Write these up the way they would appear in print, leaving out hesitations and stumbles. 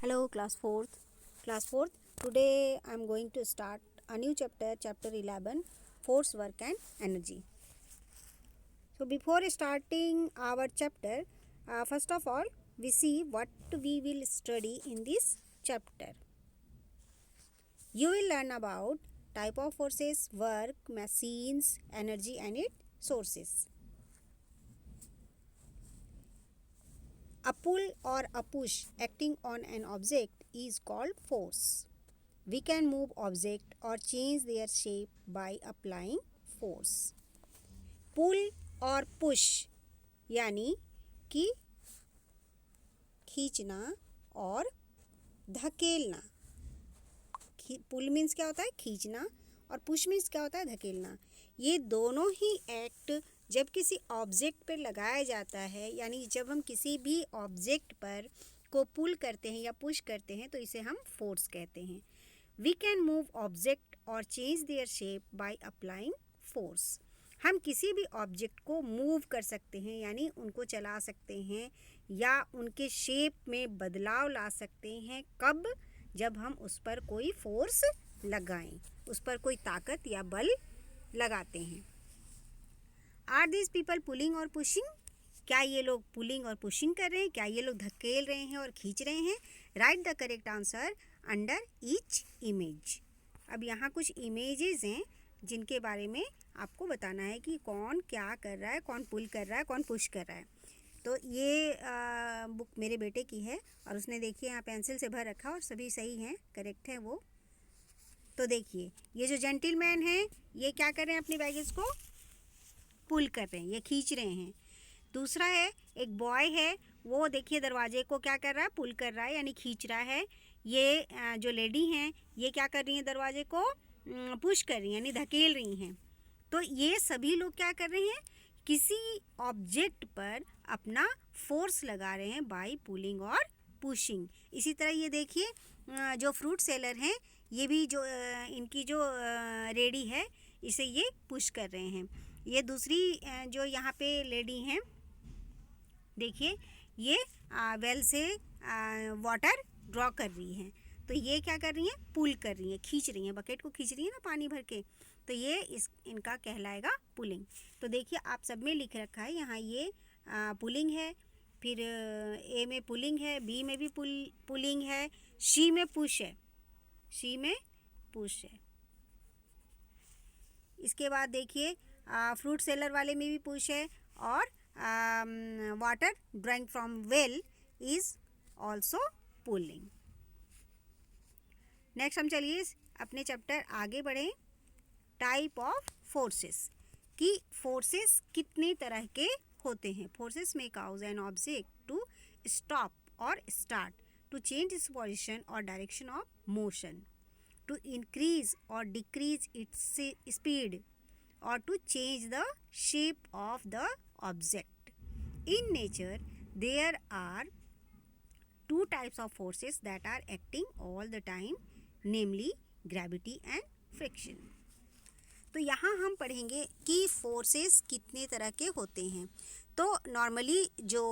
Hello, class 4th. Class 4th, today I am going to start a new chapter, chapter 11, Force, Work and Energy. So, before starting our chapter, first of all, we see what we will study in this chapter. You will learn about type of forces, work, machines, energy and its sources. A pull or a push acting on an object is called force. We can move object or change their shape by applying force. पुल और push यानी कि खींचना और धकेलना. पुल means क्या होता है? खींचना. और पुश मीन्स क्या होता है? धकेलना. ये दोनों ही एक्ट जब किसी ऑब्जेक्ट पर लगाया जाता है, यानी जब हम किसी भी ऑब्जेक्ट पर को पुल करते हैं या पुश करते हैं, तो इसे हम फोर्स कहते हैं. वी कैन मूव ऑब्जेक्ट और change their shape by applying force. हम किसी भी ऑब्जेक्ट को मूव कर सकते हैं, यानी उनको चला सकते हैं या उनके शेप में बदलाव ला सकते हैं. कब? जब हम उस पर कोई फोर्स लगाएं, उस पर कोई ताकत या बल लगाते हैं. आर दीज पीपल पुलिंग और पुशिंग? क्या ये लोग पुलिंग और पुशिंग कर रहे हैं? क्या ये लोग धकेल रहे हैं और खींच रहे हैं? Right the correct answer under each image. अब यहाँ कुछ इमेजेस हैं जिनके बारे में आपको बताना है कि कौन क्या कर रहा है, कौन पुल कर रहा है, कौन पुश कर रहा है. तो ये बुक मेरे बेटे की है और उसने देखिए यहाँ पेंसिल से भर रखा और सभी सही हैं, करेक्ट है वो. तो देखिए ये जो जेंटलमैन है ये क्या कर रहे हैं? अपनी बैगेज को पुल कर रहे हैं, ये खींच रहे हैं. दूसरा है एक बॉय है, वो देखिए दरवाजे को क्या कर रहा है? पुल कर रहा है यानी खींच रहा है. ये जो लेडी हैं ये क्या कर रही हैं? दरवाजे को पुश कर रही हैं यानी धकेल रही हैं. तो ये सभी लोग क्या कर रहे हैं? किसी ऑब्जेक्ट पर अपना फोर्स लगा रहे हैं बाय पुलिंग और पुशिंग. इसी तरह ये देखिए जो फ्रूट सेलर हैं ये भी जो इनकी जो रेडी है इसे ये पुश कर रहे हैं. ये दूसरी जो यहाँ पे लेडी हैं देखिए ये वेल से वाटर ड्रॉ कर रही हैं. तो ये क्या कर रही हैं? पुल कर रही हैं, खींच रही हैं, बकेट को खींच रही हैं ना पानी भर के. तो ये इनका कहलाएगा पुलिंग. तो देखिए आप सब में लिख रखा है यहाँ ये पुलिंग है, फिर ए में पुलिंग है, बी में भी पुलिंग है, सी में पुश है, सी में पुश है. इसके बाद देखिए फ्रूट सेलर वाले में भी पुश है और water drawing from well is also pulling. Next हम चलिए अपने चैप्टर आगे बढ़ें. टाइप ऑफ फोर्सेस कि फोर्सेस कितने तरह के होते हैं. फोर्सेस में cause an object to stop और start, to change its position और direction of motion, to increase और decrease its speed or to change the shape of the object. In nature, there are two types of forces that are acting all the time, namely gravity and friction. तो यहाँ हम पढ़ेंगे कि forces कितने तरह के होते हैं. तो नॉर्मली जो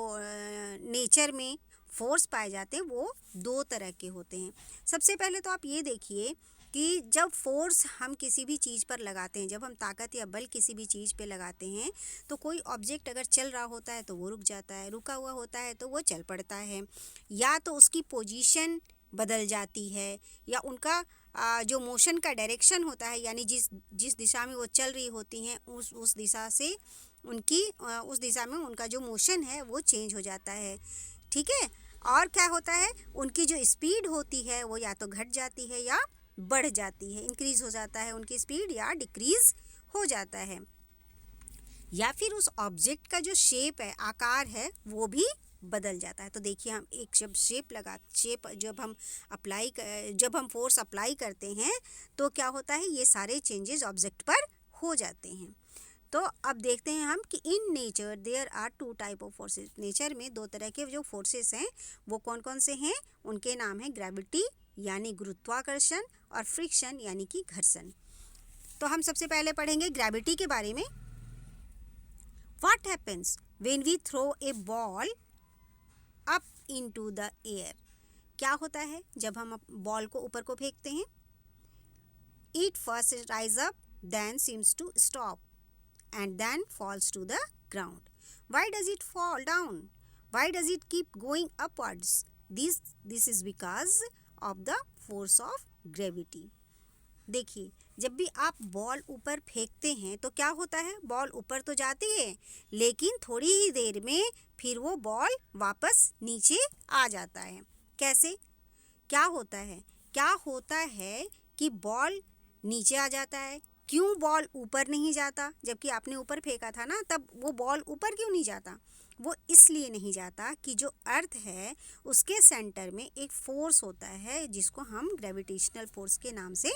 नेचर में फोर्स पाए जाते हैं वो दो तरह के होते हैं. सबसे पहले तो आप ये देखिए कि जब फोर्स हम किसी भी चीज़ पर लगाते हैं, जब हम ताकत या बल किसी भी चीज़ पे लगाते हैं, तो कोई ऑब्जेक्ट अगर चल रहा होता है तो वो रुक जाता है, रुका हुआ होता है तो वो चल पड़ता है, या तो उसकी पोजीशन बदल जाती है, या उनका जो मोशन का डायरेक्शन होता है यानी जिस दिशा में वो चल रही होती हैं उस दिशा से उस दिशा में उनका जो मोशन है वो चेंज हो जाता है. ठीक है. और क्या होता है? उनकी जो स्पीड होती है वो या तो घट जाती है या बढ़ जाती है, इंक्रीज हो जाता है उनकी स्पीड या डिक्रीज हो जाता है, या फिर उस ऑब्जेक्ट का जो शेप है, आकार है, वो भी बदल जाता है. तो देखिए हम एक शेप जब हम फोर्स अप्लाई करते हैं तो क्या होता है? ये सारे चेंजेस ऑब्जेक्ट पर हो जाते हैं. तो अब देखते हैं हम कि in nature there are two type of forces. Nature में दो तरह के जो फोर्सेस हैं वो कौन कौन से हैं? उनके नाम है ग्रेविटी यानी गुरुत्वाकर्षण और फ्रिक्शन यानी कि घर्षण. तो हम सबसे पहले पढ़ेंगे ग्रेविटी के बारे में. What happens when we throw a ball up into the air? क्या होता है जब हम बॉल को ऊपर को फेंकते हैं? It first rise up, then seems to stop and then falls to the ground. Why does it fall down? Why does it keep going upwards? This is because of the force of gravity. देखिए, जब भी आप ball ऊपर फेंकते हैं तो क्या होता है? बॉल ऊपर तो जाती है, लेकिन थोड़ी ही देर में फिर वो बॉल वापस नीचे आ जाता है। कैसे? क्या होता है? क्या होता है कि बॉल नीचे आ जाता है? क्यों बॉल ऊपर नहीं जाता? जबकि आपने ऊपर फेंका था ना, तब वो बॉल ऊपर क्यों नहीं जाता? वो इसलिए नहीं जाता कि जो अर्थ है उसके सेंटर में एक फोर्स होता है जिसको हम ग्रेविटेशनल फोर्स के नाम से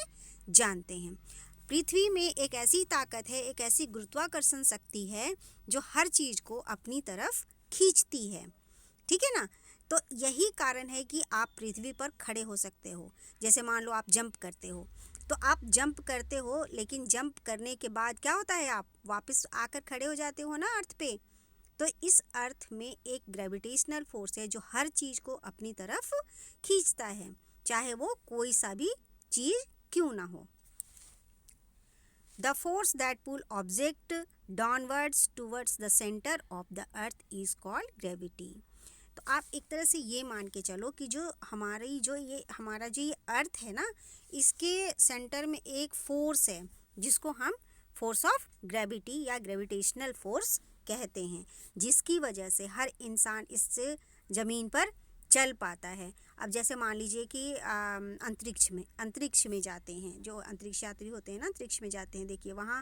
जानते हैं। पृथ्वी में एक ऐसी ताकत है, एक ऐसी गुरुत्वाकर्षण शक्ति है जो हर चीज़ को अपनी तरफ खींचती है। ठीक है ना? तो यही कारण है कि आप पृथ्वी पर खड़े हो सकते हो। जैसे मान लो आप जंप करते हो, तो आप जंप करते हो, लेकिन जंप करने के बाद क्या होता है? आप वापस आकर खड़े हो जाते हो ना अर्थ पे। तो इस अर्थ में एक ग्रेविटेशनल फोर्स है जो हर चीज़ को अपनी तरफ खींचता है, चाहे वो कोई सा भी चीज़ क्यों ना हो। The force that pull object downwards towards the centre of the earth is called gravity. तो आप एक तरह से ये मान के चलो कि जो हमारा ये अर्थ है ना, इसके सेंटर में एक फोर्स है जिसको हम फोर्स ऑफ ग्रेविटी या ग्रेविटेशनल फोर्स कहते हैं, जिसकी वजह से हर इंसान इस ज़मीन पर चल पाता है। अब जैसे मान लीजिए कि अंतरिक्ष में जाते हैं, जो अंतरिक्ष यात्री होते हैं ना, अंतरिक्ष में जाते हैं, देखिए वहाँ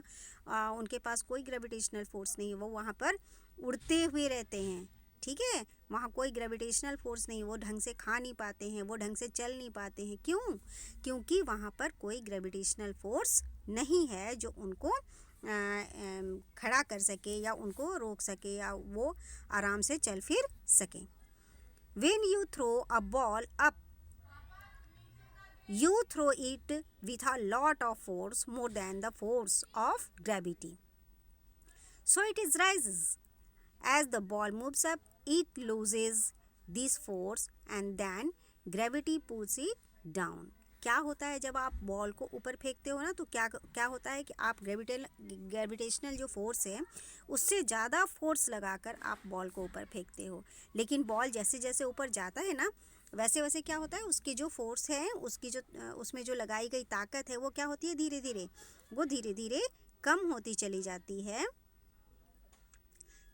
उनके पास कोई ग्रेविटेशनल फोर्स नहीं है, वो वहाँ पर उड़ते हुए रहते हैं। ठीक है, वहाँ कोई ग्रेविटेशनल फोर्स नहीं, वो ढंग से खा नहीं पाते हैं, वो ढंग से चल नहीं पाते हैं। क्यों? क्योंकि वहाँ पर कोई ग्रेविटेशनल फोर्स नहीं है जो उनको खड़ा कर सके या उनको रोक सके या वो आराम से चल फिर सके। When you throw a ball up, you throw it with a lot of force, more than the force of gravity. So it is rises. As the ball moves up, it loses this force and then gravity pulls it down. क्या होता है जब आप ball को ऊपर फेंकते हो ना, तो क्या होता है कि आप ग्रेविटेशनल जो फोर्स है उससे ज़्यादा फोर्स लगाकर आप बॉल को ऊपर फेंकते हो, लेकिन बॉल जैसे जैसे ऊपर जाता है ना, वैसे वैसे क्या होता है, उसकी जो फोर्स है, उसमें जो लगाई गई ताकत है, वो क्या होती है, धीरे धीरे कम होती चली जाती है।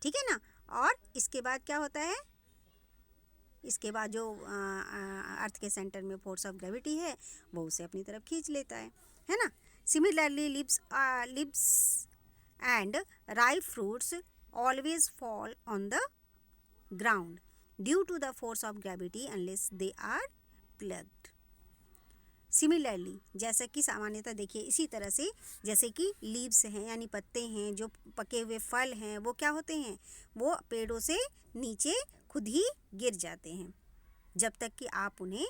ठीक है ना? और इसके बाद क्या होता है? इसके बाद जो अर्थ के सेंटर में फोर्स ऑफ ग्रेविटी है वो उसे अपनी तरफ खींच लेता है ना? Similarly leaves and ripe fruits always fall on the ground due to the force of gravity unless they are plucked. Similarly, जैसा कि सामान्यतः देखिए इसी तरह से, जैसे कि लीव्स हैं यानी पत्ते हैं, जो पके हुए फल हैं, वो क्या होते हैं, वो पेड़ों से नीचे खुद ही गिर जाते हैं जब तक कि आप उन्हें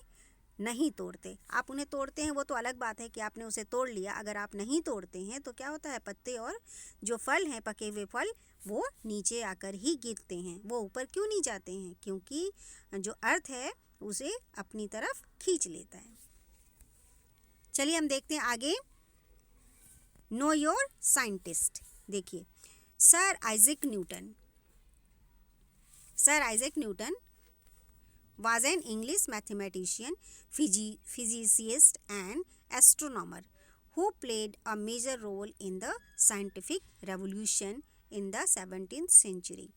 नहीं तोड़ते। आप उन्हें तोड़ते हैं वो तो अलग बात है कि आपने उसे तोड़ लिया। अगर आप नहीं तोड़ते हैं तो क्या होता है, पत्ते और जो फल हैं, पके हुए फल, वो नीचे आकर ही गिरते हैं। वो ऊपर क्यों नहीं जाते हैं? क्योंकि जो अर्थ है उसे अपनी तरफ खींच लेता है। चलिए हम देखते हैं आगे। Know your scientist. देखिए, sir Isaac Newton was an English mathematician, physicist and astronomer who played a major role in the scientific revolution in the 17th century.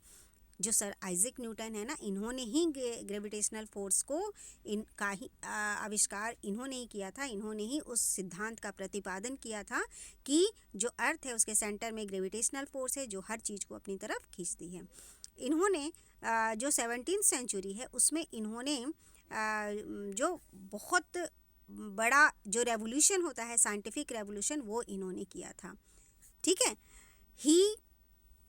जो सर आइजैक न्यूटन है ना, इन्होंने ही ग्रेविटेशनल फोर्स को इनका ही आविष्कार इन्होंने ही किया था। इन्होंने ही उस सिद्धांत का प्रतिपादन किया था कि जो अर्थ है उसके सेंटर में ग्रेविटेशनल फोर्स है जो हर चीज़ को अपनी तरफ खींचती है। इन्होंने जो 17th सेंचुरी है उसमें इन्होंने जो बहुत बड़ा जो रेवोल्यूशन होता है, साइंटिफिक रेवोल्यूशन, वो इन्होंने किया था। ठीक है, ही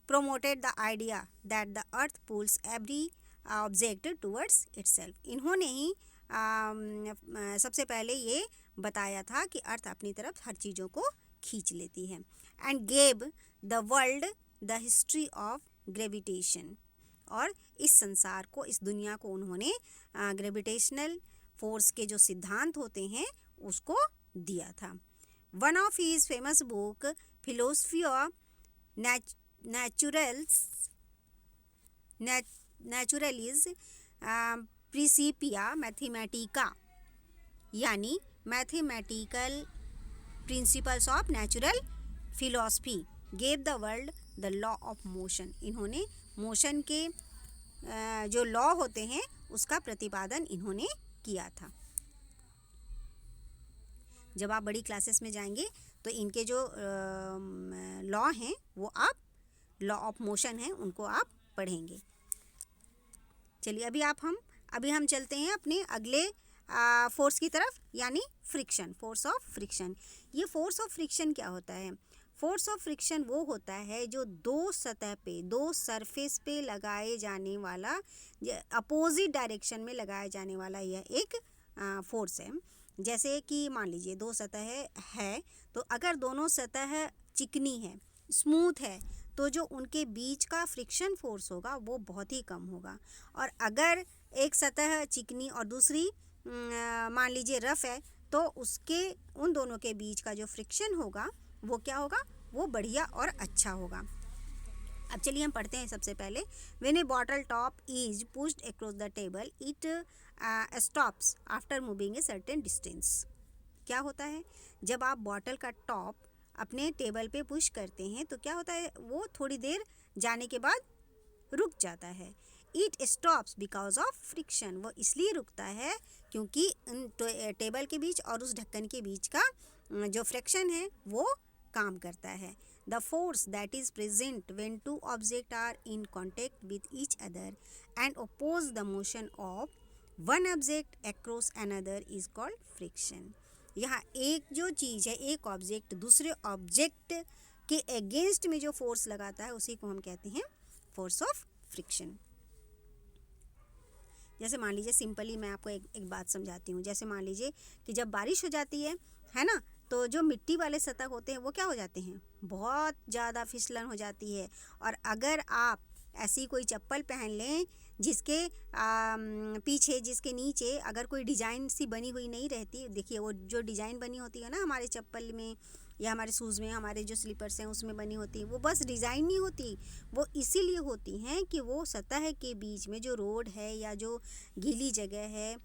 promoted the idea that the earth pulls every object towards itself. इन्होंने ही सबसे पहले ये बताया था कि अर्थ अपनी तरफ हर चीज़ों को खींच लेती है। and gave the world the history of gravitation. और इस संसार को, इस दुनिया को उन्होंने ग्रेविटेशनल फोर्स के जो सिद्धांत होते हैं उसको दिया था। One of his famous book philosophy of naturalis principia mathematica, यानी mathematical principles of natural philosophy gave the world the law of motion. इन्होंने मोशन के जो लॉ होते हैं उसका प्रतिपादन इन्होंने किया था। जब आप बड़ी क्लासेस में जाएंगे तो इनके जो लॉ हैं वो आप लॉ ऑफ मोशन हैं उनको आप पढ़ेंगे। चलिए अभी हम चलते हैं अपने अगले फोर्स की तरफ, यानी फ्रिक्शन, फोर्स ऑफ फ्रिक्शन। ये फोर्स ऑफ फ्रिक्शन क्या होता है? फोर्स ऑफ फ्रिक्शन वो होता है जो दो सतह पे, दो सरफेस पे लगाए जाने वाला, अपोजिट डायरेक्शन में लगाए जाने वाला यह एक फोर्स है। जैसे कि मान लीजिए दो सतह है तो अगर दोनों सतह चिकनी है, स्मूथ है, तो जो उनके बीच का फ्रिक्शन फोर्स होगा वो बहुत ही कम होगा। और अगर एक सतह चिकनी और दूसरी मान लीजिए रफ़ है तो उसके उन दोनों के बीच का जो फ्रिक्शन होगा वो क्या होगा? वो बढ़िया और अच्छा होगा। अब चलिए हम पढ़ते हैं। सबसे पहले, when A bottle top is pushed across the table it stops after moving a certain distance. क्या होता है? जब आप बॉटल का टॉप अपने टेबल पे पुश करते हैं तो क्या होता है? वो थोड़ी देर जाने के बाद रुक जाता है। It stops because of friction. वो इसलिए रुकता है क्योंकि टेबल के बीच और उस ढक्कन के बीच का जो फ्रिक्शन है वो काम करता है। The force that is present when two object are in contact with each other and oppose the motion of one object across another is called friction. यहाँ एक जो चीज़ है, एक ऑब्जेक्ट दूसरे ऑब्जेक्ट के अगेंस्ट में जो फोर्स लगाता है उसी को हम कहते हैं फोर्स ऑफ फ्रिक्शन। जैसे मान लीजिए, सिंपली मैं आपको एक बात समझाती हूँ। जैसे मान लीजिए कि जब बारिश हो जाती है ना, तो जो मिट्टी वाले सतह होते हैं वो क्या हो जाते हैं? बहुत ज़्यादा फिसलन हो जाती है। और अगर आप ऐसी कोई चप्पल पहन लें जिसके पीछे, जिसके नीचे अगर कोई डिज़ाइन सी बनी हुई नहीं रहती, देखिए वो जो डिज़ाइन बनी होती है ना हमारे चप्पल में या हमारे शूज़ में, हमारे जो स्लीपर्स हैं उसमें बनी होती है, वो बस डिज़ाइन नहीं होती, वो इसीलिए होती हैं कि वो सतह के बीच में जो रोड है या जो गीली जगह है,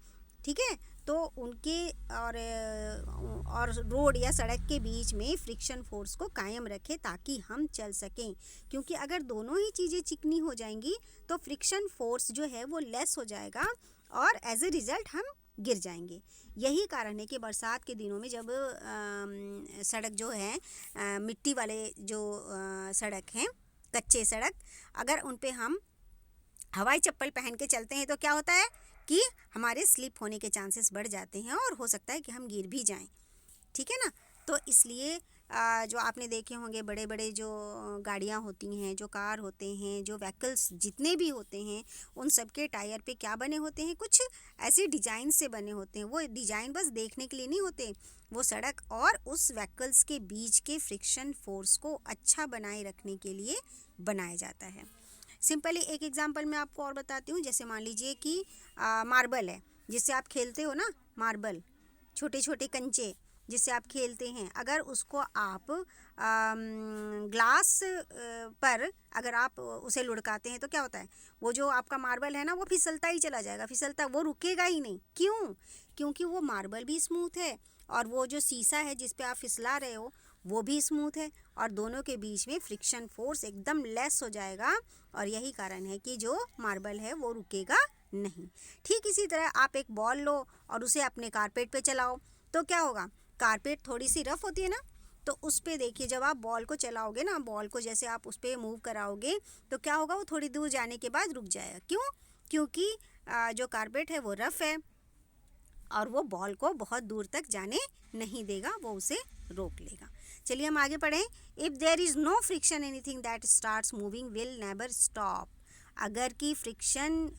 ठीक है, तो उनके और रोड या सड़क के बीच में फ्रिक्शन फोर्स को कायम रखे ताकि हम चल सकें। क्योंकि अगर दोनों ही चीज़ें चिकनी हो जाएंगी तो फ्रिक्शन फोर्स जो है वो लेस हो जाएगा और एज ए रिज़ल्ट हम गिर जाएंगे। यही कारण है कि बरसात के दिनों में जब सड़क जो है मिट्टी वाले जो सड़क हैं, कच्चे सड़क, अगर उन पे हम हवाई चप्पल पहन के चलते हैं तो क्या होता है कि हमारे स्लिप होने के चांसेस बढ़ जाते हैं और हो सकता है कि हम गिर भी जाएं, ठीक है ना। तो इसलिए जो आपने देखे होंगे बड़े बड़े जो गाड़ियाँ होती हैं, जो कार होते हैं, जो व्हीकल्स जितने भी होते हैं, उन सब के टायर पे क्या बने होते हैं? कुछ ऐसे डिज़ाइन से बने होते हैं। वो डिज़ाइन बस देखने के लिए नहीं होते, वो सड़क और उस व्हीकल्स के बीच के फ्रिक्शन फोर्स को अच्छा बनाए रखने के लिए बनाया जाता है। सिंपली एक एग्जांपल मैं आपको और बताती हूँ। जैसे मान लीजिए कि मार्बल है, जिससे आप खेलते हो ना, मार्बल, छोटे छोटे कंचे जिससे आप खेलते हैं, अगर उसको आप ग्लास पर अगर आप उसे लुढ़काते हैं तो क्या होता है? वो जो आपका मार्बल है ना वो फिसलता ही चला जाएगा, फिसलता, वो रुकेगा ही नहीं। क्यों? क्योंकि वो मार्बल भी स्मूथ है और वो जो शीशा है जिस पे आप फिसला रहे हो वो भी स्मूथ है और दोनों के बीच में फ्रिक्शन फोर्स एकदम लेस हो जाएगा और यही कारण है कि जो मार्बल है वो रुकेगा नहीं। ठीक इसी तरह आप एक बॉल लो और उसे अपने कारपेट पे चलाओ तो क्या होगा? कारपेट थोड़ी सी रफ़ होती है ना, तो उस पे देखिए जब आप बॉल को चलाओगे ना, बॉल को जैसे आप उस पर मूव कराओगे तो क्या होगा? वो थोड़ी दूर जाने के बाद रुक जाएगा। क्यों? क्योंकि जो कारपेट है वो रफ़ है और वो बॉल को बहुत दूर तक जाने नहीं देगा, वो उसे रोक लेगा। चलिए हम आगे पढ़ें। If there is no friction anything that starts moving will never stop. अगर कि फ्रिक्शन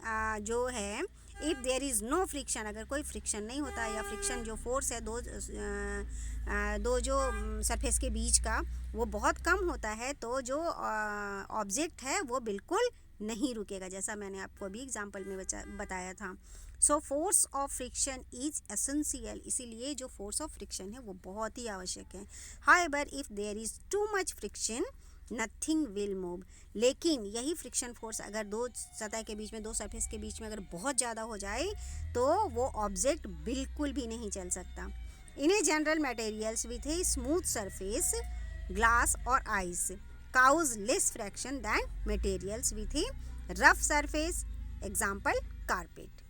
जो है, if there is no friction, अगर कोई फ्रिक्शन नहीं होता या फ्रिक्शन जो फोर्स है दो जो सरफेस के बीच का वो बहुत कम होता है तो जो ऑब्जेक्ट है वो बिल्कुल नहीं रुकेगा, जैसा मैंने आपको अभी एग्जांपल में बताया था। So force of friction is essential, इसीलिए जो फोर्स ऑफ फ्रिक्शन है वो बहुत ही आवश्यक है. However if there is too much friction nothing will move, लेकिन यही फ्रिक्शन फोर्स अगर दो सतह के बीच में, दो सरफेस के बीच में अगर बहुत ज़्यादा हो जाए तो वो ऑब्जेक्ट बिल्कुल भी नहीं चल सकता. In a general materials with a smooth surface glass और ice cause less friction than materials with a rough surface, example carpet.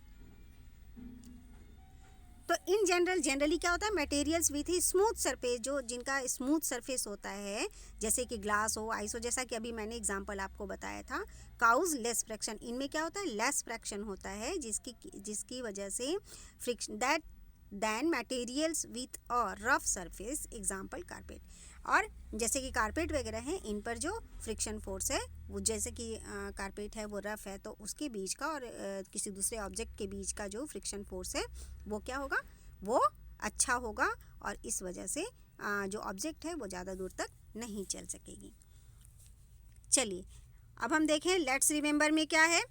तो इन जनरली क्या होता है, materials with he smooth surface, जो जिनका स्मूथ सरफेस होता है, जैसे कि ग्लास हो, आइस हो, जैसा कि अभी मैंने एग्जांपल आपको बताया था. काउज लेस फ्रैक्शन, इनमें क्या होता है, लेस फ्रैक्शन होता है, जिसकी वजह से friction that then materials with a rough surface, example carpet. और जैसे कि कारपेट वगैरह हैं, इन पर जो फ्रिक्शन फोर्स है वो, जैसे कि कारपेट है वो रफ़ है, तो उसके बीच का और किसी दूसरे ऑब्जेक्ट के बीच का जो फ्रिक्शन फोर्स है वो क्या होगा, वो अच्छा होगा, और इस वजह से जो ऑब्जेक्ट है वो ज़्यादा दूर तक नहीं चल सकेगी. चलिए अब हम देखें, लेट्स रिमेंबर में क्या है.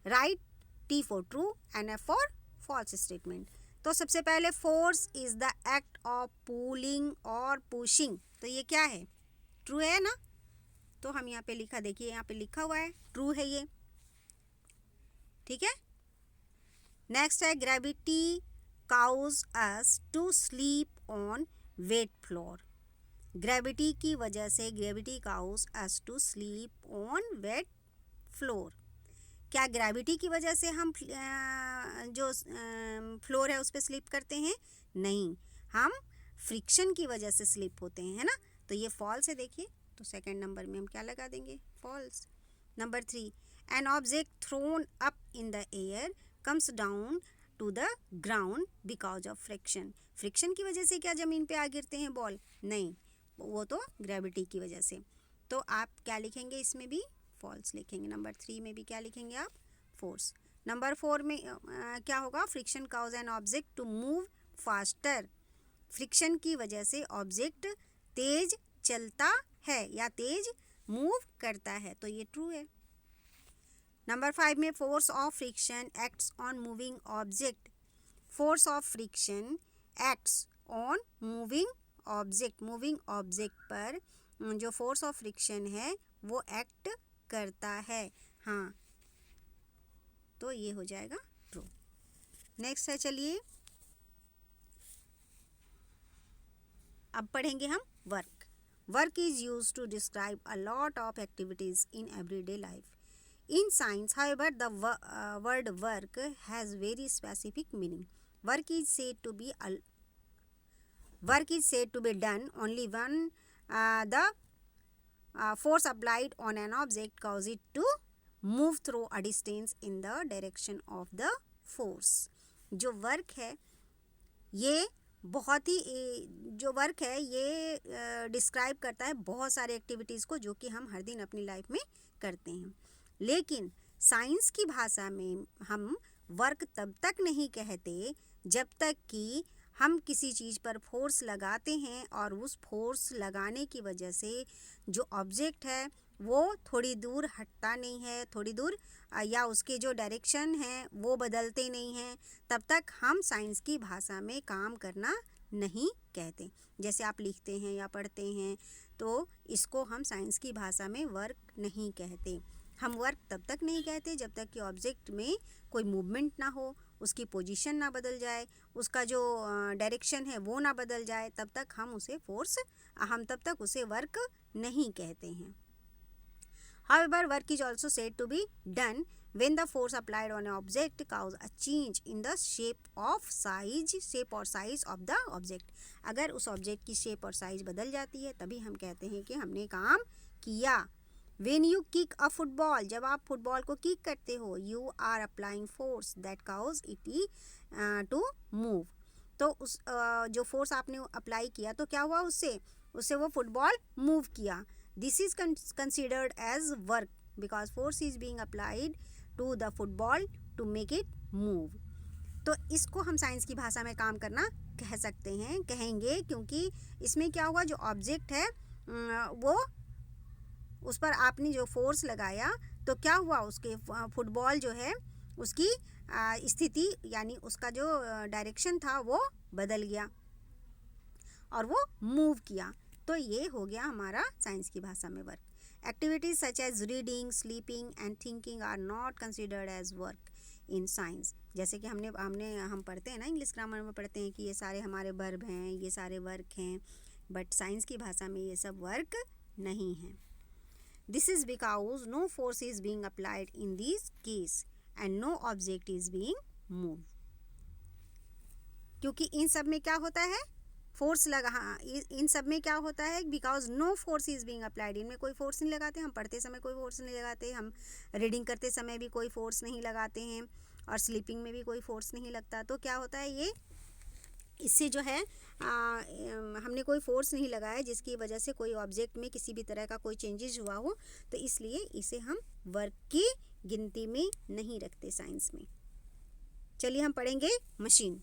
Write T for true and F for false statement. तो सबसे पहले force is the act of pulling और पुशिंग, तो ये क्या है, ट्रू है ना. तो हम यहाँ पे लिखा, देखिए यहाँ पे लिखा हुआ है ट्रू है ये, ठीक है. नेक्स्ट है gravity cause us to slip on wet floor. Gravity की वजह से, gravity cause us to slip on wet floor. क्या ग्रेविटी की वजह से हम जो फ्लोर है उस पर स्लिप करते हैं, नहीं, हम फ्रिक्शन की वजह से स्लिप होते हैं, है ना. तो ये फॉल्स है. देखिए, तो सेकंड नंबर में हम क्या लगा देंगे, false. Number 3, an object thrown up in the air comes down to the ground because of friction. Friction की वजह से क्या ज़मीन पे आ गिरते हैं बॉल, नहीं, वो तो ग्रेविटी की वजह से. तो आप क्या लिखेंगे, इसमें भी फॉल्स लिखेंगे. नंबर 3 में भी क्या लिखेंगे आप, फोर्स. नंबर 4 में क्या होगा, friction cause an object to move faster. Friction की वजह से ऑब्जेक्ट तेज चलता है या तेज मूव करता है, तो ये ट्रू है. नंबर 5 में force of friction acts on moving object. Force of friction acts on moving object. Moving object पर जो फोर्स ऑफ फ्रिक्शन है वो एक्ट करता है, हाँ, तो ये हो जाएगा ट्रू. नेक्स्ट है, चलिए अब पढ़ेंगे हम work. Work is use to describe a lot of activities in everyday life. In science, however, the word work has very specific meaning. Work is said to be done only when the force applied on an object cause it to move through a distance in the direction of the force. जो work है ये बहुत ही, जो work है ये describe करता है बहुत सारे एक्टिविटीज़ को जो कि हम हर दिन अपनी लाइफ में करते हैं. लेकिन साइंस की भाषा में हम वर्क तब तक नहीं कहते जब तक कि हम किसी चीज़ पर फोर्स लगाते हैं और उस फोर्स लगाने की वजह से जो ऑब्जेक्ट है वो थोड़ी दूर हटता नहीं है, थोड़ी दूर या उसके जो डायरेक्शन है वो बदलते नहीं हैं, तब तक हम साइंस की भाषा में काम करना नहीं कहते. जैसे आप लिखते हैं या पढ़ते हैं तो इसको हम साइंस की भाषा में वर्क नहीं कहते. हम वर्क तब तक नहीं कहते जब तक कि ऑब्जेक्ट में कोई मूवमेंट ना हो, उसकी पोजीशन ना बदल जाए, उसका जो डायरेक्शन है वो ना बदल जाए, तब तक हम तब तक उसे वर्क नहीं कहते हैं. However, work is also said to be done when the force applied on an object cause a change in the shape or size of the object. अगर उस ऑब्जेक्ट की शेप और साइज बदल जाती है तभी हम कहते हैं कि हमने काम किया. When you kick a football, जब आप फुटबॉल को किक करते हो, you are applying force that cause it to move. तो उस जो फोर्स आपने अप्लाई किया तो क्या हुआ, उससे वो फुटबॉल मूव किया. This is considered as work because force is being applied to the football to make it move. तो इसको हम साइंस की भाषा में काम करना कहेंगे क्योंकि इसमें क्या हुआ, जो ऑब्जेक्ट है वो उस पर आपने जो फोर्स लगाया तो क्या हुआ, उसके फुटबॉल जो है उसकी स्थिति यानी उसका जो डायरेक्शन था वो बदल गया और वो मूव किया। तो ये हो गया हमारा साइंस की भाषा में work. Activities such as reading, sleeping and thinking are not considered as work in science. जैसे कि हम पढ़ते हैं ना, इंग्लिश ग्रामर में पढ़ते हैं कि ये सारे हमारे वर्ब हैं, ये सारे वर्क हैं, बट साइंस की भाषा में ये सब वर्क नहीं है। This is because no force is being applied in this case and no object is being move. क्योंकि इन सब में क्या होता है, फोर्स लगा, हाँ इन सब में क्या होता है, because no force is being applied. इनमें कोई फोर्स नहीं लगाते, हम पढ़ते समय कोई फोर्स नहीं लगाते, हम रीडिंग करते समय भी कोई फोर्स नहीं लगाते हैं, और स्लीपिंग में भी कोई फोर्स नहीं लगता। तो क्या होता है, ये इससे जो है हमने कोई फोर्स नहीं लगाया जिसकी वजह से कोई ऑब्जेक्ट में किसी भी तरह का कोई चेंजेस हुआ हो, तो इसलिए इसे हम वर्क की गिनती में नहीं रखते साइंस में। चलिए हम पढ़ेंगे मशीन।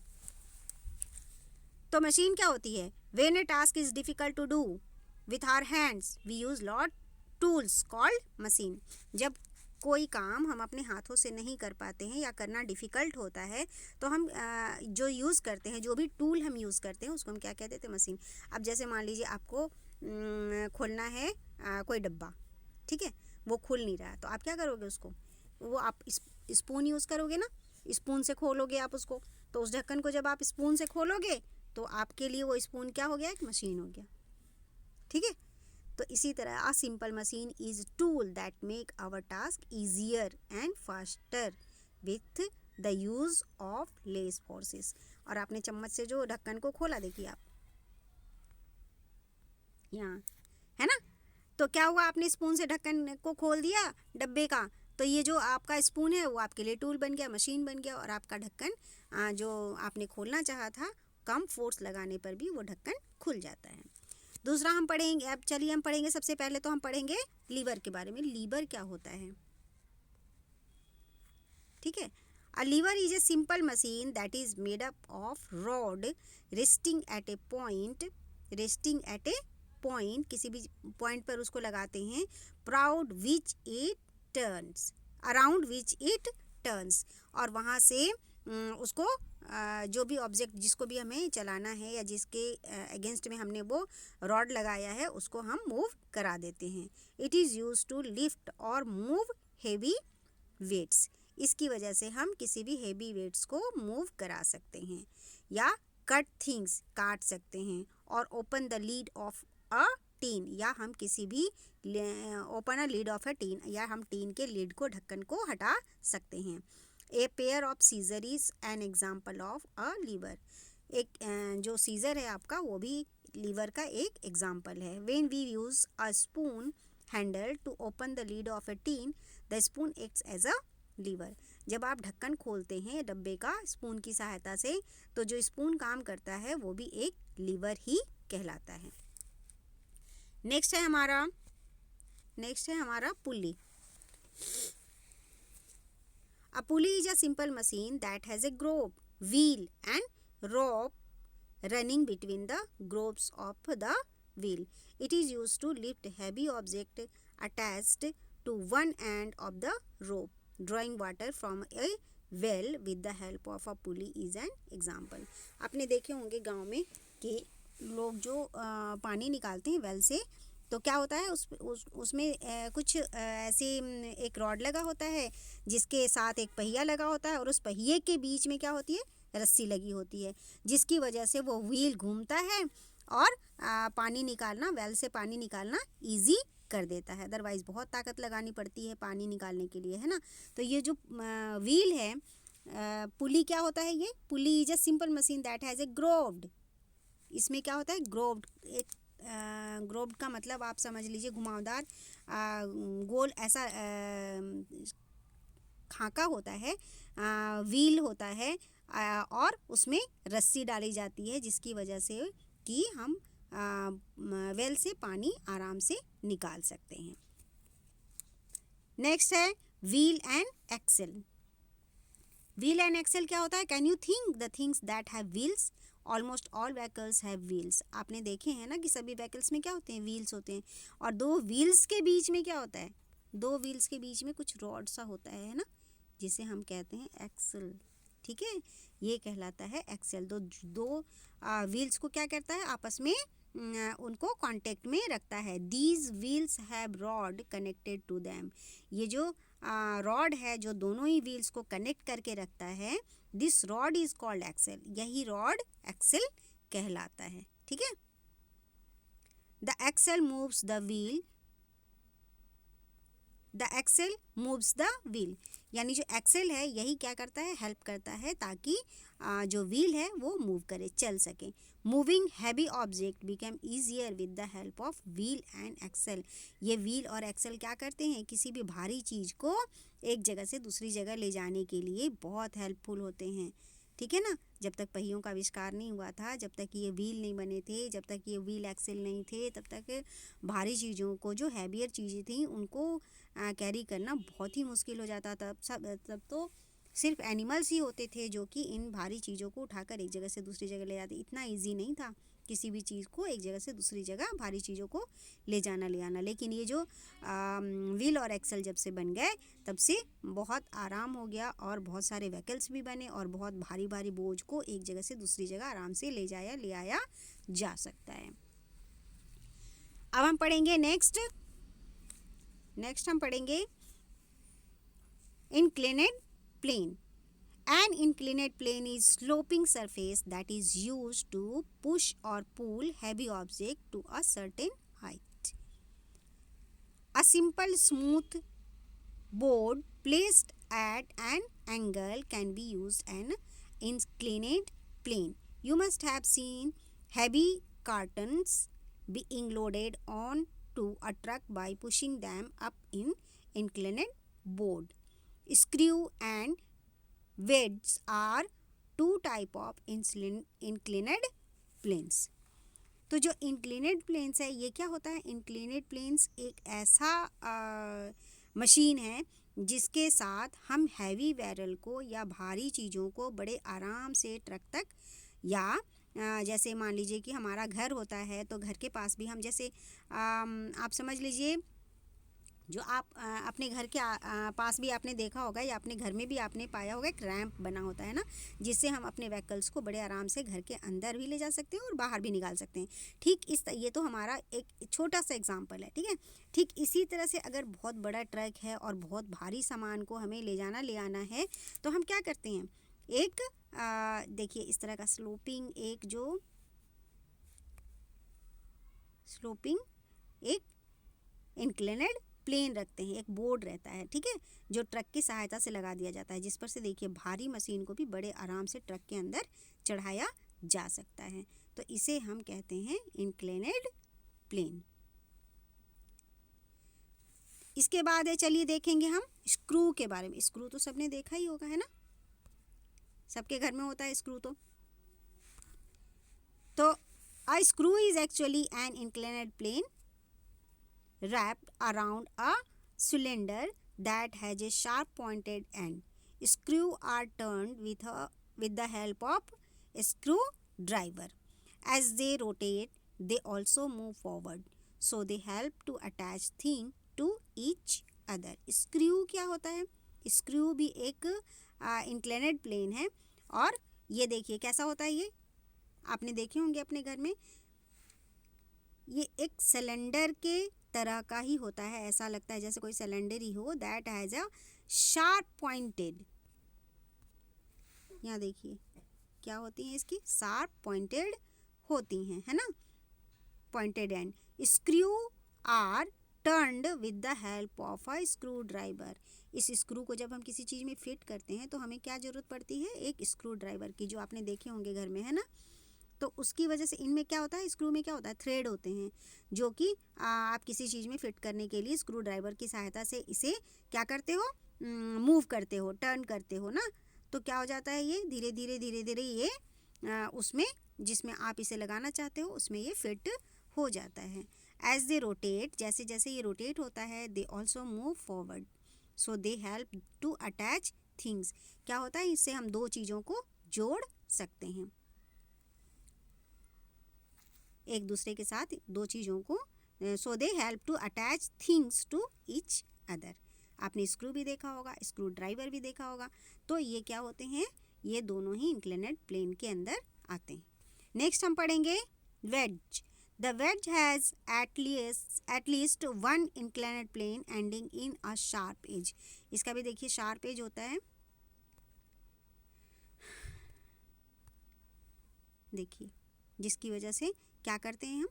तो मशीन क्या होती है? When a task is difficult to do with our hands we use lot tools called machine. जब कोई काम हम अपने हाथों से नहीं कर पाते हैं या करना डिफ़िकल्ट होता है, तो हम जो यूज़ करते हैं, जो भी टूल हम यूज़ करते हैं, उसको हम क्या कहते हैं? मशीन। अब जैसे मान लीजिए आपको खोलना है कोई डब्बा, ठीक है, वो खुल नहीं रहा है, तो आप क्या करोगे उसको? वो आप स्पून यूज़ करोगे ना, स्पून से खोलोगे आप उसको। तो उस ढक्कन को जब आप स्पून से खोलोगे तो आपके लिए वो स्पून क्या हो गया? एक मशीन हो गया, ठीक है। तो इसी तरह a simple machine is tool that make our task easier and faster with the use of less forces. और आपने चम्मच से जो ढक्कन को खोला, देखिए आप यहाँ, है ना, तो क्या हुआ? आपने स्पून से ढक्कन को खोल दिया डब्बे का, तो ये जो आपका स्पून है वो आपके लिए टूल बन गया, मशीन बन गया, और आपका ढक्कन जो आपने खोलना चाहा था, कम फोर्स लगाने पर भी वो ढक्कन खुल जाता है। दूसरा हम पढ़ेंगे, अब चलिए हम पढ़ेंगे, सबसे पहले तो हम पढ़ेंगे लीवर के बारे में। लीवर क्या होता है, ठीक है। A lever is a simple machine that is made up of rod resting at a point, किसी भी पॉइंट पर उसको लगाते हैं, proud which it turns, around which it turns, और वहाँ से उसको जो भी ऑब्जेक्ट जिसको भी हमें चलाना है या जिसके अगेंस्ट में हमने वो रॉड लगाया है, उसको हम मूव करा देते हैं। It is use to lift और मूव हेवी वेट्स। इसकी वजह से हम किसी भी हेवी वेट्स को मूव करा सकते हैं, या कट थिंग्स, काट सकते हैं, और open the lid of a tin, या हम किसी भी open a lead of a tin, या हम टीन के लीड को, ढक्कन को हटा सकते हैं। A pair of scissor is an example of a lever. एक जो सीजर है आपका, वो भी लीवर का एक एग्जाम्पल है। When we use a spoon handle to open the lid of a tin, the spoon acts as a lever. जब आप ढक्कन खोलते हैं डब्बे का स्पून की सहायता से, तो जो स्पून काम करता है वो भी एक लीवर ही कहलाता है। नेक्स्ट है हमारा पुली। A pulley is a simple machine that has a groove, wheel and rope running between the grooves of the wheel. It is used to lift heavy object attached to one end of the rope. Drawing water from a well with the help of a pulley is an example. आपने देखे होंगे गांव में कि लोग जो पानी निकालते हैं वेल से, तो क्या होता है, उसमें कुछ ऐसी एक रॉड लगा होता है जिसके साथ एक पहिया लगा होता है, और उस पहिए के बीच में क्या होती है? रस्सी लगी होती है, जिसकी वजह से वो व्हील घूमता है और पानी निकालना, वेल से पानी निकालना ईजी कर देता है। अदरवाइज़ बहुत ताकत लगानी पड़ती है पानी निकालने के लिए, है ना। तो ये जो व्हील है, पुली क्या होता है? ये pulley is a simple machine that has a ग्रोव्ड। इसमें क्या होता है? ग्रोव्ड। एक ग्रोव्ड का मतलब आप समझ लीजिए घुमावदार गोल ऐसा खाका होता है, व्हील होता है, और उसमें रस्सी डाली जाती है, जिसकी वजह से कि हम वेल से पानी आराम से निकाल सकते हैं। नेक्स्ट है wheel and axle. Wheel and axle क्या होता है? Can you think the things that have wheels? Almost all vehicles have wheels. आपने देखे हैं ना कि सभी व्हीकल्स में क्या होते हैं? व्हील्स होते हैं। और दो व्हील्स के बीच में क्या होता है? दो व्हील्स के बीच में कुछ रॉड सा होता है ना, जिसे हम कहते हैं एक्सेल। ठीक है, ये कहलाता है एक्सेल। दो व्हील्स को क्या करता है, आपस में उनको कांटेक्ट में रखता है। These wheels have rod connected to them. ये जो रॉड है जो दोनों ही व्हील्स को कनेक्ट करके रखता है, this rod is called axle. यही रॉड एक्सेल कहलाता है। ठीक है, the axle moves the wheel, the axle moves the wheel, यानी जो एक्सेल है यही क्या करता है, हेल्प करता है ताकि जो व्हील है वो मूव करे, चल सके। Moving heavy object become easier with the help of wheel and axle. ये व्हील और एक्सेल क्या करते हैं, किसी भी भारी चीज़ को एक जगह से दूसरी जगह ले जाने के लिए बहुत हेल्पफुल होते हैं। ठीक है ना, जब तक पहियों का आविष्कार नहीं हुआ था, जब तक ये व्हील नहीं बने थे, जब तक ये व्हील एक्सेल नहीं थे, तब तक भारी चीज़ों को, जो हैवियर चीज़ें थी, उनको कैरी करना बहुत ही मुश्किल हो जाता था। तब तो सिर्फ एनिमल्स ही होते थे जो कि इन भारी चीज़ों को उठाकर एक जगह से दूसरी जगह ले जाते। इतना इजी नहीं था किसी भी चीज़ को एक जगह से दूसरी जगह भारी चीज़ों को ले जाना ले आना। लेकिन ये जो व्हील और एक्सेल जब से बन गए तब से बहुत आराम हो गया और बहुत सारे व्हीकल्स भी बने और बहुत भारी भारी बोझ को एक जगह से दूसरी जगह आराम से ले आया जा सकता है। अब हम पढ़ेंगे नेक्स्ट हम पढ़ेंगे inclined plane. An inclined plane is sloping surface that is used to push or pull heavy object to a certain height. A simple smooth board placed at an angle can be used an inclined plane. You must have seen heavy cartons being loaded onto a truck by pushing them up in inclined board. Screw and wedges are two type of inclined planes. तो जो inclined planes है ये क्या होता है, inclined planes एक ऐसा machine है जिसके साथ हम हैवी बैरल को या भारी चीज़ों को बड़े आराम से ट्रक तक, या जैसे मान लीजिए कि हमारा घर होता है तो घर के पास भी हम जैसे आप समझ लीजिए जो आप अपने घर के पास भी आपने देखा होगा या अपने घर में भी आपने पाया होगा, एक रैंप बना होता है ना, जिससे हम अपने व्हीकल्स को बड़े आराम से घर के अंदर भी ले जा सकते हैं और बाहर भी निकाल सकते हैं। ठीक ये तो हमारा एक छोटा सा एग्जांपल है। ठीक है, ठीक इसी तरह से अगर बहुत बड़ा ट्रक है और बहुत भारी सामान को हमें ले आना है तो हम क्या करते हैं, एक देखिए इस तरह का स्लोपिंग एक इंक्लिनेड प्लेन रखते हैं, एक बोर्ड रहता है। ठीक है, जो ट्रक की सहायता से लगा दिया जाता है, जिस पर से देखिए भारी मशीन को भी बड़े आराम से ट्रक के अंदर चढ़ाया जा सकता है। तो इसे हम कहते हैं इंक्लिनेड प्लेन। इसके बाद है, चलिए देखेंगे हम स्क्रू के बारे में। स्क्रू तो सबने देखा ही होगा, है ना, सबके घर में होता है स्क्रू। तो a screw is actually an inclined plane wrapped around a cylinder that has a sharp pointed end. Screws are turned with the help of a screwdriver. As they rotate, they also move forward. So they help to attach things to each other. Screw क्या होता है? Screw भी एक inclined plane है और ये देखिए कैसा होता है, ये आपने देखे होंगे अपने घर में। ये एक सिलेंडर के तरह का ही होता है, ऐसा लगता है जैसे कोई सिलेंडर ही हो। That has a sharp pointed, यहाँ देखिए क्या होती हैं इसकी, शार्प पॉइंटेड होती हैं, है ना, pointed end. Screw are turned with the help of a screw driver. इस स्क्रू को जब हम किसी चीज़ में फिट करते हैं तो हमें क्या ज़रूरत पड़ती है, एक स्क्रू ड्राइवर की, जो आपने देखे होंगे घर में, है ना। तो उसकी वजह से इनमें क्या होता है, स्क्रू में क्या होता है, थ्रेड होते हैं जो कि आप किसी चीज़ में फिट करने के लिए स्क्रू ड्राइवर की सहायता से इसे क्या करते हो, मूव करते हो, टर्न करते हो ना। तो क्या हो जाता है, ये धीरे धीरे ये उसमें जिसमें आप इसे लगाना चाहते हो उसमें ये फिट हो जाता है। एज दे रोटेट, जैसे जैसे ये रोटेट होता है, they also move forward, so they help to attach things. क्या होता है, इससे हम दो चीज़ों को जोड़ सकते हैं, एक दूसरे के साथ दो चीज़ों को। So they help to attach things to each other. आपने स्क्रू भी देखा होगा, स्क्रू ड्राइवर भी देखा होगा। तो ये क्या होते हैं, ये दोनों ही इंक्लिनेड प्लेन के अंदर आते हैं। नेक्स्ट हम पढ़ेंगे wedge. The wedge has at least one inclined plane ending in a sharp edge. इसका भी देखिए शार्प एज होता है, देखिए, जिसकी वजह से क्या करते हैं हम,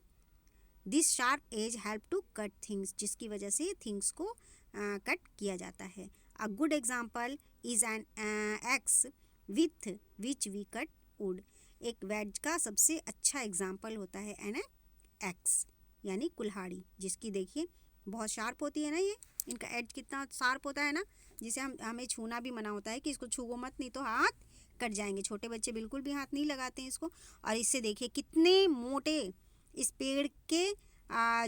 this sharp edge help to cut things, जिसकी वजह से थिंग्स को कट किया जाता है। A good example is an axe with which we cut wood. एक वेज का सबसे अच्छा एग्जाम्पल होता है एन एक्स, यानी कुल्हाड़ी, जिसकी देखिए बहुत शार्प होती है ना, ये इनका एज कितना शार्प होता है ना, जिसे हमें छूना भी मना होता है कि इसको छुओ मत, नहीं तो हाथ कट जाएंगे। छोटे बच्चे बिल्कुल भी हाथ नहीं लगाते हैं इसको। और इससे देखिए कितने मोटे इस पेड़ के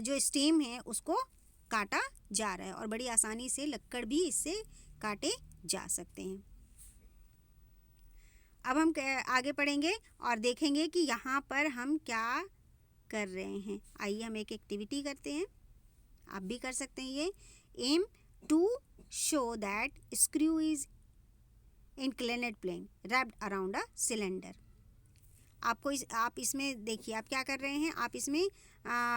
जो स्टेम है उसको काटा जा रहा है, और बड़ी आसानी से लक्कड़ भी इससे काटे जा सकते हैं। अब हम आगे पढ़ेंगे और देखेंगे कि यहाँ पर हम क्या कर रहे हैं। आइए हम एक एक्टिविटी करते हैं, आप भी कर सकते हैं ये। Aim to show that screw is inclined plane wrapped around a cylinder. आप इसमें देखिए, आप क्या कर रहे हैं, आप इसमें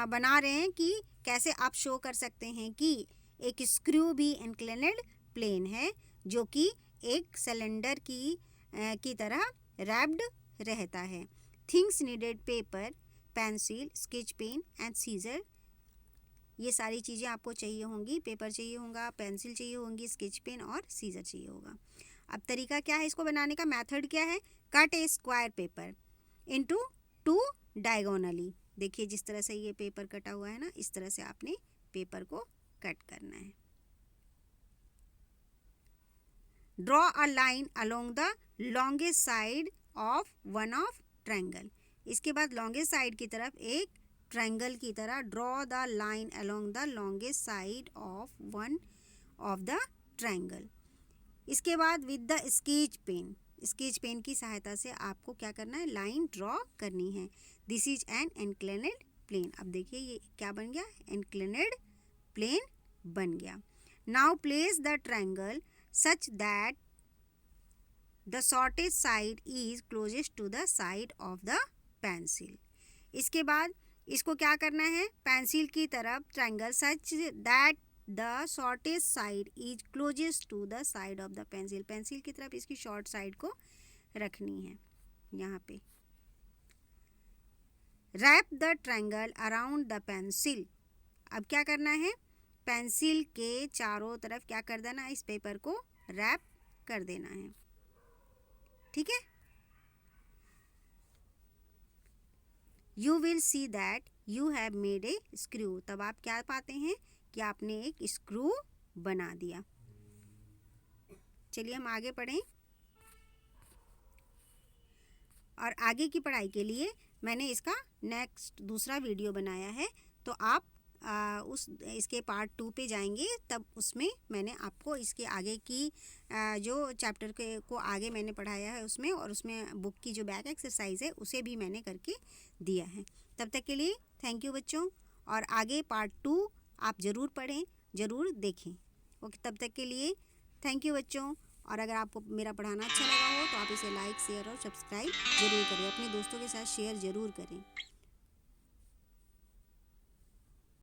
बना रहे हैं कि कैसे आप शो कर सकते हैं कि एक स्क्रू भी इंक्लिनेड प्लेन है, जो कि एक सिलेंडर की तरह रैप्ड रहता है। Things needed paper, pencil, sketch pen and scissor. ये सारी चीज़ें आपको चाहिए होंगी, पेपर चाहिए होगा, पेंसिल चाहिए होंगी, स्केच पेन और सीजर चाहिए होगा। अब तरीका क्या है इसको बनाने का, मेथड क्या है, कट ए स्क्वायर पेपर इनटू 2 डायगोनली। देखिए जिस तरह से ये पेपर कटा हुआ है ना, इस तरह से आपने पेपर को कट करना है। Draw a line along the longest side of one of triangle. इसके बाद लॉन्गेस्ट साइड की तरफ एक ट्रायंगल की तरह draw the line along the longest side of one of the triangle. इसके बाद विद द स्केच पेन की सहायता से आपको क्या करना है, लाइन ड्रॉ करनी है। This is an inclined plane. अब देखिए ये क्या बन गया, इंक्लिनेड प्लेन बन गया। Now place the triangle such that the shortest side is closest to the side of the pencil. इसके बाद इसको क्या करना है, पेंसिल की तरफ triangle such that the shortest side is closest to the side of the pencil. Pencil की तरफ इसकी शॉर्ट साइड को रखनी है यहाँ पे। Wrap the triangle around the pencil. अब क्या करना है, पेंसिल के चारों तरफ क्या कर देना है, इस पेपर को रैप कर देना है, ठीक है। You will see that you have made a screw. तब आप क्या पाते हैं कि आपने एक स्क्रू बना दिया। चलिए हम आगे पढ़ें। और आगे की पढ़ाई के लिए मैंने इसका नेक्स्ट दूसरा वीडियो बनाया है, तो आप इसके पार्ट 2 पे जाएंगे, तब उसमें मैंने आपको इसके आगे की जो चैप्टर को आगे मैंने पढ़ाया है उसमें, और उसमें बुक की जो बैक एक्सरसाइज है उसे भी मैंने करके दिया है। तब तक के लिए थैंक यू बच्चों, और आगे पार्ट 2 आप ज़रूर पढ़ें, ज़रूर देखें। ओके, तब तक के लिए थैंक यू बच्चों। और अगर आपको मेरा पढ़ाना अच्छा लगा हो तो आप इसे लाइक, शेयर और सब्सक्राइब ज़रूर करें, अपने दोस्तों के साथ शेयर ज़रूर करें।